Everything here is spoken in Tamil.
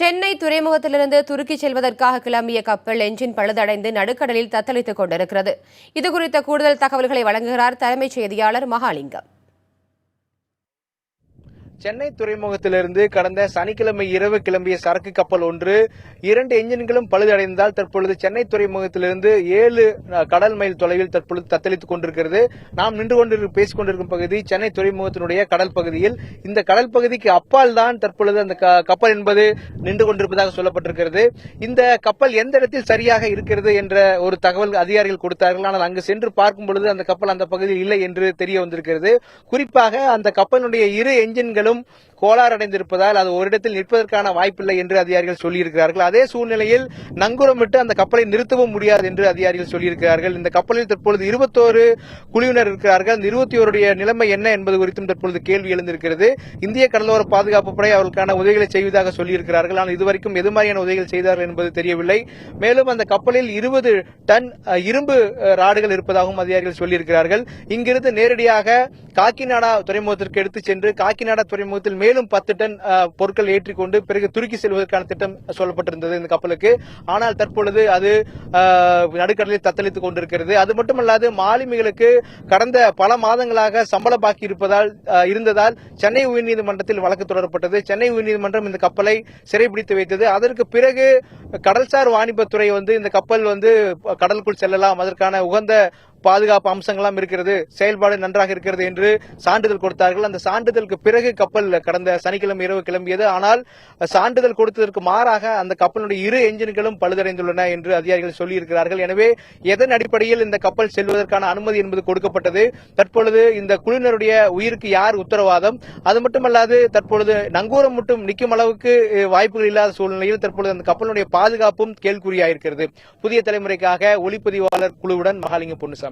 சென்னை துறைமுகத்திலிருந்து துருக்கி செல்வதற்காக கிளம்பிய கப்பல் என்ஜின் பழுதடைந்து நடுக்கடலில் தத்தளித்துக் கொண்டிருக்கிறது. இதுகுறித்த கூடுதல் தகவல்களை வழங்குகிறார் தலைமைச் செய்தியாளர் மகாலிங்கம். சென்னை துறைமுகத்திலிருந்து கடந்த சனிக்கிழமை இரவு கிளம்பிய சரக்கு கப்பல் ஒன்று 2 என்ஜின்களும் பழுதடைந்தால் தற்பொழுது சென்னை துறைமுகத்திலிருந்து 7 கடல் மைல் தொலைவில் தற்பொழுது தத்தளித்துக் கொண்டிருக்கிறது. நாம் பேசிக் கொண்டிருக்கும் பகுதி சென்னை துறைமுகத்தினுடைய கடல் பகுதியில். இந்த கடல் பகுதிக்கு அப்பால் தான் தற்பொழுது அந்த கப்பல் என்பது நின்று கொண்டிருப்பதாக சொல்லப்பட்டிருக்கிறது. இந்த கப்பல் எந்த இடத்தில் சரியாக இருக்கிறது என்ற ஒரு தகவல் அதிகாரிகள் கொடுத்தார்கள். ஆனால் அங்கு சென்று பார்க்கும் பொழுது அந்த கப்பல் அந்த பகுதியில் இல்லை என்று தெரிய வந்திருக்கிறது. குறிப்பாக அந்த கப்பலினுடைய 2 என்ஜின்களும் கோளாறு அடைந்திருப்பதால் அது ஒரு இடத்தில் நிற்பதற்கான வாய்ப்பில்லை என்று அதிகாரிகள் சொல்லியிருக்கிறார்கள். அதே சூழ்நிலையில் நங்கூரமிட்டு அந்த கப்பலை நிறுத்தவும் முடியாது என்று அதிகாரிகள் சொல்லியிருக்கிறார்கள். இந்த கப்பலில் தற்பொழுது 21 குழுவினர் இருக்கிறார்கள். அந்த 21 நிலைமை என்ன என்பது குறித்தும் தற்பொழுது கேள்வி எழுந்திருக்கிறது. இந்திய கடலோர பாதுகாப்பு படை அவர்களுக்கான உதவிகளை செய்வதாக சொல்லியிருக்கிறார்கள். ஆனால் இதுவரைக்கும் எது மாதிரியான உதவிகள் செய்தார்கள் என்பது தெரியவில்லை. மேலும் அந்த கப்பலில் 20 டன் இரும்பு ராடுகள் இருப்பதாகவும் அதிகாரிகள் சொல்லியிருக்கிறார்கள். இங்கிருந்து நேரடியாக காக்கிநாடா துறைமுகத்திற்கு எடுத்துச் சென்று காக்கிநாடா துறைமுகத்தில் மேலும் 10 டன் பொருட்கள் ஏற்றிக்கொண்டு பிறகு துருக்கி செல்வதற்கான திட்டம் சொல்லப்பட்டிருந்தது இந்த கப்பலுக்கு. ஆனால் தற்பொழுது அது நடுக்கடலில் தத்தளித்துக் கொண்டிருக்கிறது. அது மட்டுமல்லாது மாலுமிகளுக்கு கடந்த பல மாதங்களாக சம்பள பாக்கி இருந்ததால் சென்னை உயர்நீதிமன்றத்தில் வழக்கு தொடரப்பட்டது. சென்னை உயர்நீதிமன்றம் இந்த கப்பலை சிறைபிடித்து வைத்தது. அதற்கு பிறகு கடல்சார் வாணிபத்துறை இந்த கப்பல் கடலுக்குள் செல்லலாம், அதற்கான உகந்த பாதுகாப்பு அம்சங்கள்லாம் இருக்கிறது, செயல்பாடு நன்றாக இருக்கிறது என்று சான்றிதழ் கொடுத்தார்கள். அந்த சான்றிதழுக்கு பிறகு கப்பல் கடந்த சனிக்கிழமை இரவு கிளம்பியது. ஆனால் சான்றிதழ் கொடுத்ததற்கு மாறாக அந்த கப்பலுடைய 2 என்ஜின்களும் பழுதடைந்துள்ளன என்று அதிகாரிகள் சொல்லியிருக்கிறார்கள். எனவே எதன் அடிப்படையில் இந்த கப்பல் செல்வதற்கான அனுமதி என்பது கொடுக்கப்பட்டது, தற்பொழுது இந்த குழுவினருடைய உயிருக்கு யார் உத்தரவாதம், அது மட்டுமல்லாது தற்பொழுது நங்கூரம் மட்டும் நிற்கும் அளவுக்கு வாய்ப்புகள் இல்லாத சூழ்நிலையில் தற்பொழுது அந்த கப்பலுடைய பாதுகாப்பும் கேள்விக்குறியாயிருக்கிறது. புதிய தலைமுறைக்காக ஒளிப்பதிவாளர் குழுவுடன் மகாலிங்கம் பொன்னுசாமி.